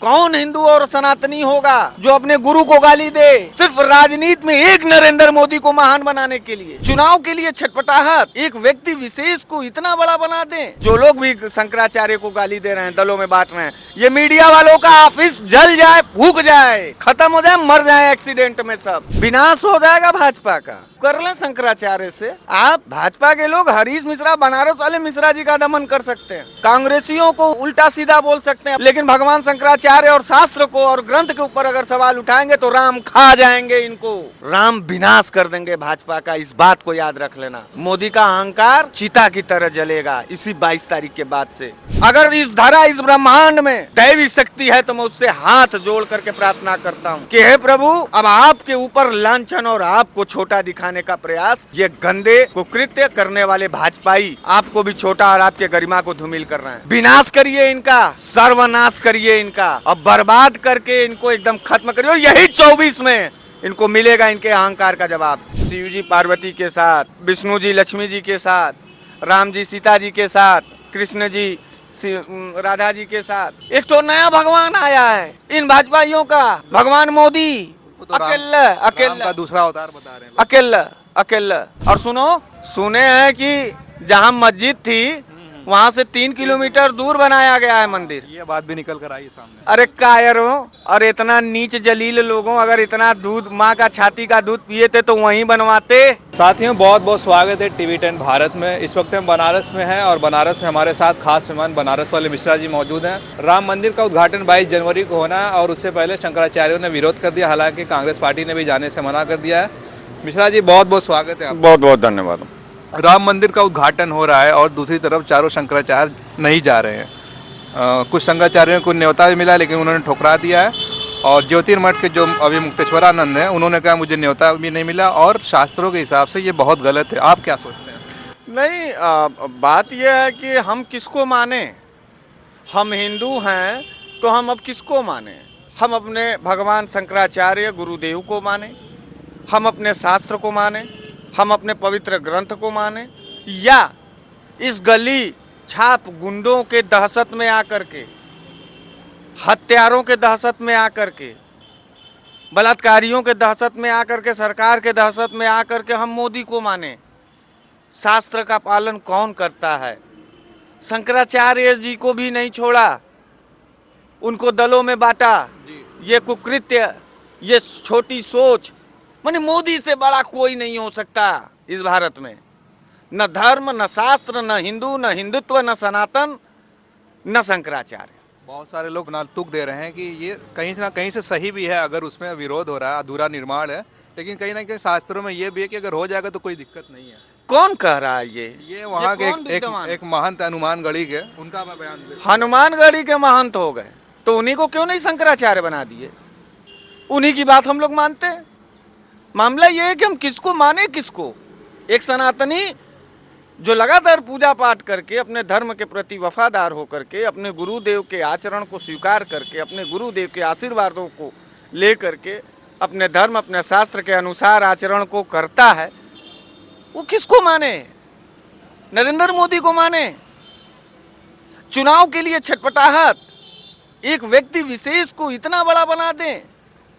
कौन हिंदू और सनातनी होगा जो अपने गुरु को गाली दे सिर्फ राजनीति में एक नरेंद्र मोदी को महान बनाने के लिए, चुनाव के लिए छटपटाहट एक व्यक्ति विशेष को इतना बड़ा बना दे। जो लोग भी शंकराचार्य को गाली दे रहे हैं, दलों में बांट रहे हैं, ये मीडिया वालों का ऑफिस जल जाए, फूक जाए, खत्म हो जाए, मर जाए एक्सीडेंट में, सब विनाश हो जाएगा भाजपा का। कर ले शंकराचार्य से। आप भाजपा के लोग हरीश मिश्रा, बनारस वाले मिश्रा जी का दमन कर सकते हैं, कांग्रेसियों को उल्टा सीधा बोल सकते हैं, लेकिन भगवान शंकराचार्य और शास्त्र को और ग्रंथ के ऊपर अगर सवाल उठाएंगे तो राम खा जाएंगे इनको, राम विनाश कर देंगे भाजपा का। इस बात को याद रख लेना। मोदी का अहंकार चिता की तरह जलेगा इसी 22 तारीख के बाद से। अगर इस धरा, इस ब्रह्मांड में दैवी शक्ति है तो मैं उससे हाथ जोड़ करके प्रार्थना करता हूँ कि हे प्रभु, अब आपके ऊपर लांछन और आपको छोटा दिखाने का प्रयास ये गंदे कुकृत्य करने वाले भाजपाई आपको भी छोटा और आपके गरिमा को धूमिल कर रहे हैं। विनाश करिए इनका, सर्वनाश करिए इनका और बर्बाद करके इनको एकदम खत्म करिए। और यही 24 में इनको मिलेगा इनके अहंकार का जवाब। शिव जी पार्वती के साथ, विष्णु जी लक्ष्मी जी के साथ, राम जी सीता जी के साथ, कृष्ण जी राधा जी के साथ एक तो नया भगवान आया है इन भाजपाइयों का, भगवान मोदी। तो अकेला राम का दूसरा अवतार बता रहे हैं। अकेला। और सुने हैं कि जहाँ मस्जिद थी वहाँ से 3 किलोमीटर दूर बनाया गया है मंदिर। ये बात भी निकल कर आई सामने। अरे कायरों, और इतना नीच जलील लोगों, अगर इतना दूध माँ का छाती का दूध पिए थे तो वहीं बनवाते। साथियों, बहुत बहुत स्वागत है टीवी 10 भारत में। इस वक्त हम बनारस में हैं और बनारस में हमारे साथ खास मेहमान बनारस वाले मिश्रा जी मौजूद हैं। राम मंदिर का उद्घाटन 22 जनवरी को होना है और उससे पहले शंकराचार्यों ने विरोध कर दिया, हालांकि कांग्रेस पार्टी ने भी जाने से मना कर दिया है। मिश्रा जी, बहुत बहुत स्वागत है। बहुत बहुत धन्यवाद। राम मंदिर का उद्घाटन हो रहा है और दूसरी तरफ चारों शंकराचार्य नहीं जा रहे हैं। कुछ शंकराचार्यों को न्योता भी मिला लेकिन उन्होंने ठुकरा दिया है। और ज्योतिर्मठ के जो अभी मुक्तेश्वरानंद हैं उन्होंने कहा मुझे न्योता भी नहीं मिला और शास्त्रों के हिसाब से ये बहुत गलत है। आप क्या सोचते हैं? नहीं, बात यह है कि हम किसको माने। हम हिंदू हैं तो हम अब किसको माने? हम अपने भगवान शंकराचार्य गुरुदेव को माने, हम अपने शास्त्र को माने, हम अपने पवित्र ग्रंथ को माने, या इस गली छाप गुंडों के दहशत में आकर के, हत्यारों के दहशत में आकर के, बलात्कारियों के दहशत में आकर के, सरकार के दहशत में आकर के हम मोदी को माने? शास्त्र का पालन कौन करता है? शंकराचार्य जी को भी नहीं छोड़ा, उनको दलों में बांटा। ये कुकृत्य, ये छोटी सोच, माने मोदी से बड़ा कोई नहीं हो सकता इस भारत में। न धर्म, न शास्त्र, न हिंदू, न हिंदुत्व, न सनातन, न शंकराचार्य। बहुत सारे लोग ना तुक दे रहे हैं कि ये कहीं ना कहीं से सही भी है, अगर उसमें विरोध हो रहा है, अधूरा निर्माण है, लेकिन कहीं ना कहीं शास्त्रों में ये भी है कि अगर हो जाएगा तो कोई दिक्कत नहीं है। कौन कह रहा है ये वहाँ के एक महंत हनुमानगढ़ी के, उनका मैं बयान दे। हनुमानगढ़ी के महंत हो गए तो उन्हीं को क्यों नहीं शंकराचार्य बना दिए? उन्हीं की बात हम लोग मानते हैं। मामला ये है कि हम किसको माने, किसको? एक सनातनी जो लगातार पूजा पाठ करके अपने धर्म के प्रति वफादार होकर के, अपने गुरुदेव के आचरण को स्वीकार करके, अपने गुरुदेव के आशीर्वादों को ले करके अपने धर्म, अपने शास्त्र के अनुसार आचरण को करता है, वो किसको माने? नरेंद्र मोदी को माने? चुनाव के लिए छटपटाहट एक व्यक्ति विशेष को इतना बड़ा बना दें,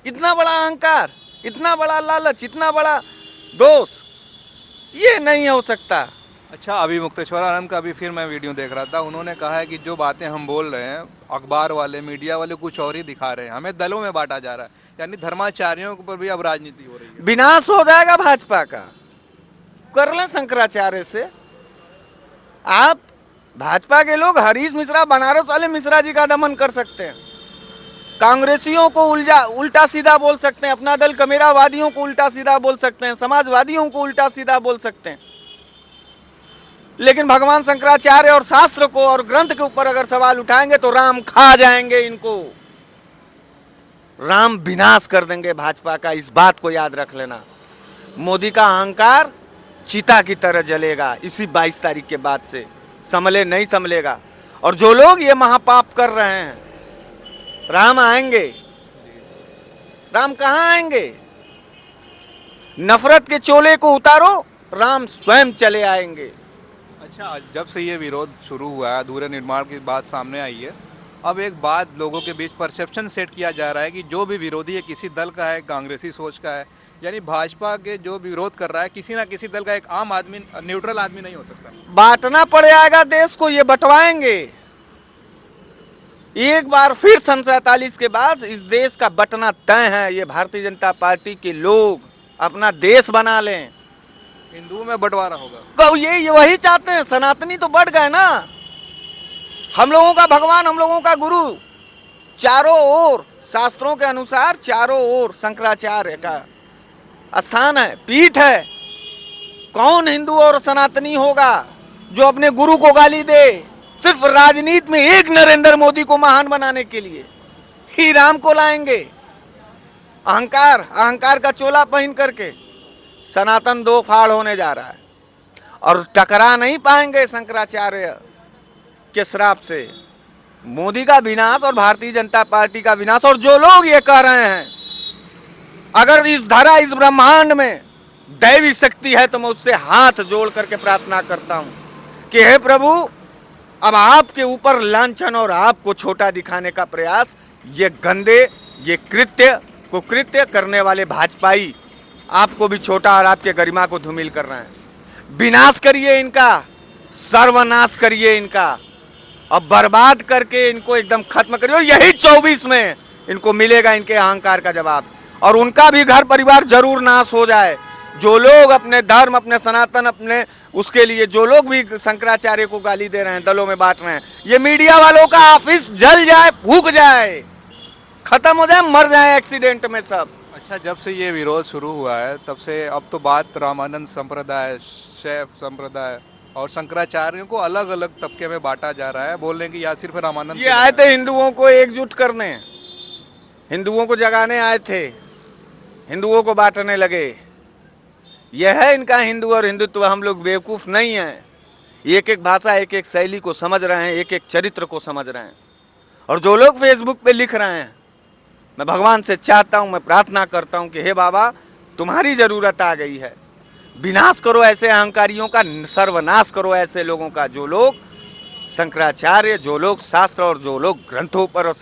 इतना बड़ा अहंकार, इतना बड़ा लालच, इतना बड़ा दोष, ये नहीं हो सकता। अच्छा, अभी मुक्तेश्वरानंद का भी फिर मैं वीडियो देख रहा था, उन्होंने कहा है कि जो बातें हम बोल रहे हैं अखबार वाले, मीडिया वाले कुछ और ही दिखा रहे हैं, हमें दलों में बांटा जा रहा है, यानी धर्माचार्यों पर भी अब राजनीति हो रही है। विनाश हो जाएगा भाजपा का। कर ले शंकराचार्य से। आप भाजपा के लोग हरीश मिश्रा, बनारस वाले मिश्रा जी का दमन कर सकते हैं, कांग्रेसियों को उल्टा सीधा बोल सकते हैं, अपना दल कमेरावादियों को उल्टा सीधा बोल सकते हैं, समाजवादियों को उल्टा सीधा बोल सकते हैं, लेकिन भगवान शंकराचार्य और शास्त्र को और ग्रंथ के ऊपर अगर सवाल उठाएंगे तो राम खा जाएंगे इनको, राम विनाश कर देंगे भाजपा का। इस बात को याद रख लेना। मोदी का अहंकार चिता की तरह जलेगा इसी 22 तारीख के बाद से, संभले नहीं संभलेगा। और जो लोग ये महापाप कर रहे हैं, राम आएंगे। राम कहाँ आएंगे? नफरत के चोले को उतारो, राम स्वयं चले आएंगे। अच्छा, जब से ये विरोध शुरू हुआ है, अधूरे निर्माण की बात सामने आई है, अब एक बात लोगों के बीच परसेप्शन सेट किया जा रहा है कि जो भी विरोधी है किसी दल का है, कांग्रेसी सोच का है, यानी भाजपा के जो भी विरोध कर रहा है किसी ना किसी दल का, एक आम आदमी, न्यूट्रल आदमी नहीं हो सकता। बांटना पड़ जाएगा देश को, ये बंटवाएंगे। एक बार फिर सन 47 के बाद इस देश का बंटना तय है। ये भारतीय जनता पार्टी के लोग अपना देश बना लें। हिंदुओं में बंटवारा होगा। तो ये वही चाहते हैं। सनातनी तो बढ़ गए ना। हम लोगों का भगवान, हम लोगों का गुरु चारों ओर, शास्त्रों के अनुसार चारों ओर शंकराचार्य का स्थान है, पीठ है। कौन हिंदू और सनातनी होगा जो अपने गुरु को गाली दे सिर्फ राजनीति में एक नरेंद्र मोदी को महान बनाने के लिए? ही राम को लाएंगे अहंकार, अहंकार का चोला पहन करके। सनातन दो फाड़ होने जा रहा है और टकरा नहीं पाएंगे शंकराचार्य के श्राप से। मोदी का विनाश और भारतीय जनता पार्टी का विनाश। और जो लोग ये कह रहे हैं अगर इस धरा, इस ब्रह्मांड में दैवी शक्ति है तो मैं उससे हाथ जोड़ करके प्रार्थना करता हूं कि हे प्रभु, अब आपके ऊपर लांछन और आपको छोटा दिखाने का प्रयास ये गंदे, ये कुकृत्य करने वाले भाजपाई आपको भी छोटा और आपके गरिमा को धूमिल कर रहे हैं। विनाश करिए इनका, सर्वनाश करिए इनका, अब बर्बाद करके इनको एकदम खत्म करिए। और यही 24 में इनको मिलेगा इनके अहंकार का जवाब। और उनका भी घर परिवार जरूर नाश हो जाए। जो लोग अपने धर्म, अपने सनातन, अपने उसके लिए जो लोग भी शंकराचार्य को गाली दे रहे हैं, दलों में बांट रहे हैं, ये मीडिया वालों का ऑफिस जल जाए, फूक जाए, खत्म हो जाए, मर जाए एक्सीडेंट में सब। अच्छा, जब से ये विरोध शुरू हुआ है तब से अब तो बात रामानंद संप्रदाय, शैव संप्रदाय और शंकराचार्यों को अलग अलग तबके में बांटा जा रहा है। बोल रहे हैं कि या सिर्फ रामानंद ये आए थे हिंदुओं को एकजुट करने, हिंदुओं को जगाने आए थे, हिंदुओं को बांटने लगे। यह है इनका हिंदू और हिंदुत्व। हम लोग बेवकूफ़ नहीं हैं। एक एक भाषा, एक एक शैली को समझ रहे हैं, एक एक चरित्र को समझ रहे हैं। और जो लोग फेसबुक पे लिख रहे हैं, मैं भगवान से चाहता हूं, मैं प्रार्थना करता हूं कि हे बाबा, तुम्हारी ज़रूरत आ गई है। विनाश करो ऐसे अहंकारियों का, सर्वनाश करो ऐसे लोगों का जो लोग शंकराचार्य, जो लोग शास्त्र और जो लोग ग्रंथों पर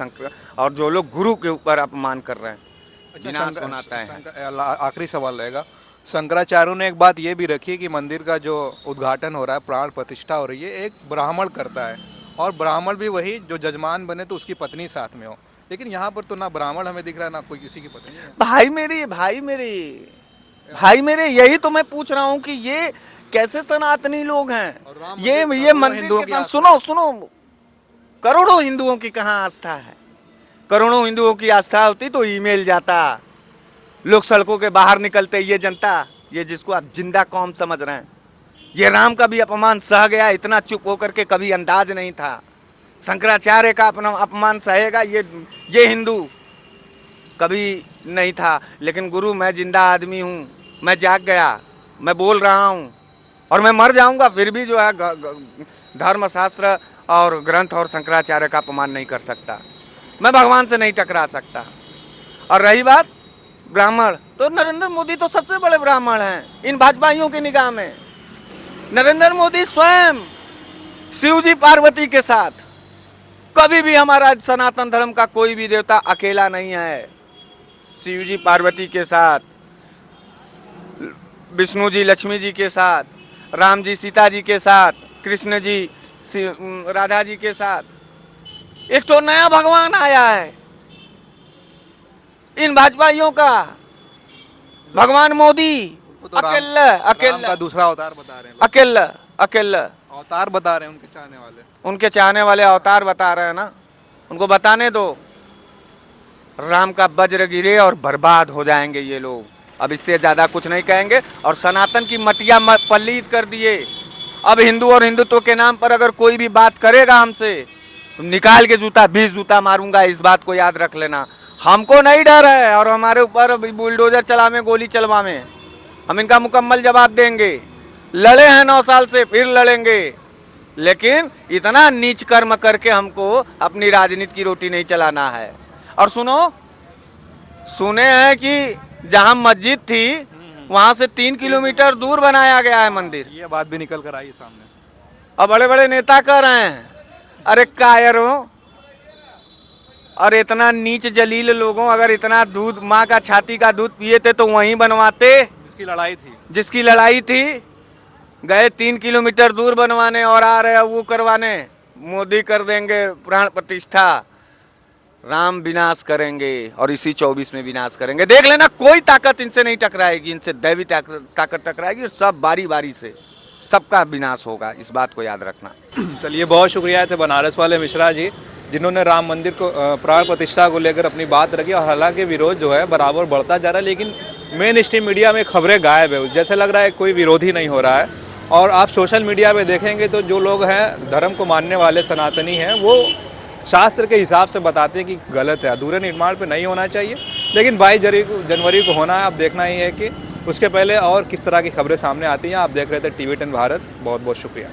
और जो लोग गुरु के ऊपर अपमान कर रहे हैं। विनाश होना है। आखिरी सवाल रहेगा, शंकराचार्यों ने एक बात ये भी रखी है कि मंदिर का जो उद्घाटन हो रहा है, प्राण प्रतिष्ठा हो रही है, एक ब्राह्मण करता है और ब्राह्मण भी वही जो जजमान बने तो उसकी पत्नी साथ में हो। लेकिन यहाँ पर तो ना ब्राह्मण हमें दिख रहा है, ना कोई किसी की पत्नी है। भाई मेरे यही तो मैं पूछ रहा हूँ कि ये कैसे सनातनी लोग हैं। ये मंदिर के साथ, सुनो, करोड़ों हिंदुओं की कहाँ आस्था है। करोड़ों हिंदुओं की आस्था होती तो ईमेल जाता, लोग सड़कों के बाहर निकलते। ये जनता, ये जिसको आप जिंदा कौम समझ रहे हैं, ये राम का भी अपमान सह गया, इतना चुप होकर के कभी अंदाज नहीं था। शंकराचार्य का अपना अपमान सहेगा ये हिंदू कभी नहीं था। लेकिन गुरु, मैं जिंदा आदमी हूँ, मैं जाग गया, मैं बोल रहा हूँ और मैं मर जाऊँगा, फिर भी जो है धर्मशास्त्र और ग्रंथ और शंकराचार्य का अपमान नहीं कर सकता। मैं भगवान से नहीं टकरा सकता। और रही बात ब्राह्मण, तो नरेंद्र मोदी तो सबसे बड़े ब्राह्मण हैं इन भाजपाइयों की निगाह में। नरेंद्र मोदी स्वयं शिव जी पार्वती के साथ, कभी भी हमारा सनातन धर्म का कोई भी देवता अकेला नहीं है। शिव जी पार्वती के साथ, विष्णु जी लक्ष्मी जी के साथ, राम जी सीता जी के साथ, कृष्ण जी राधा जी के साथ। एक तो नया भगवान आया है इन भाजपाइयों का, भगवान मोदी अकेला दूसरा अवतार बता रहे हैं, अकेला अवतार बता रहे हैं उनके चाहने वाले अवतार बता रहे हैं ना, उनको बताने दो। राम का वज्र गिरे और बर्बाद हो जाएंगे ये लोग। अब इससे ज्यादा कुछ नहीं कहेंगे। और सनातन की मटिया पल्लीद कर दिए। अब हिंदू और हिंदुत्व के नाम पर अगर कोई भी बात करेगा हमसे, तो निकाल के जूता 20 जूता मारूंगा। इस बात को याद रख लेना। हमको नहीं डर है और हमारे ऊपर बुलडोजर चलावे, गोली चलवावे, हम इनका मुकम्मल जवाब देंगे। लड़े हैं 9 साल से, फिर लड़ेंगे। लेकिन इतना नीच कर्म करके हमको अपनी राजनीति की रोटी नहीं चलाना है। और सुने हैं कि जहां मस्जिद थी वहां से 3 किलोमीटर दूर बनाया गया है मंदिर। ये बात भी निकल कर आई सामने। और बड़े बड़े नेता कह रहे हैं, अरे कायरों, और इतना नीच जलील लोगों, अगर इतना दूध माँ का छाती का दूध पिए थे तो वहीं बनवाते जिसकी लड़ाई थी। जिसकी लड़ाई थी। गए 3 किलोमीटर दूर बनवाने और आ रहे वो करवाने। मोदी कर देंगे प्राण प्रतिष्ठा, राम विनाश करेंगे और इसी 24 में विनाश करेंगे। देख लेना, कोई ताकत इनसे नहीं टकराएगी, इनसे दैवी ताकत टकराएगी और सब बारी बारी से सबका विनाश होगा, इस बात को याद रखना। चलिए, बहुत शुक्रिया थे बनारस वाले मिश्रा जी, जिन्होंने राम मंदिर को प्राण प्रतिष्ठा को लेकर अपनी बात रखी। और हालांकि विरोध जो है बराबर बढ़ता जा रहा है, लेकिन मेन स्ट्रीम मीडिया में खबरें गायब है, जैसे लग रहा है कोई विरोधी नहीं हो रहा है। और आप सोशल मीडिया पे देखेंगे तो जो लोग हैं धर्म को मानने वाले सनातनी हैं, वो शास्त्र के हिसाब से बताते हैं कि गलत है, अधूरे निर्माण पे नहीं होना चाहिए। लेकिन 22 जनवरी को होना है। अब देखना ही है कि उसके पहले और किस तरह की खबरें सामने आती हैं। आप देख रहे थे TV10 भारत। बहुत बहुत शुक्रिया।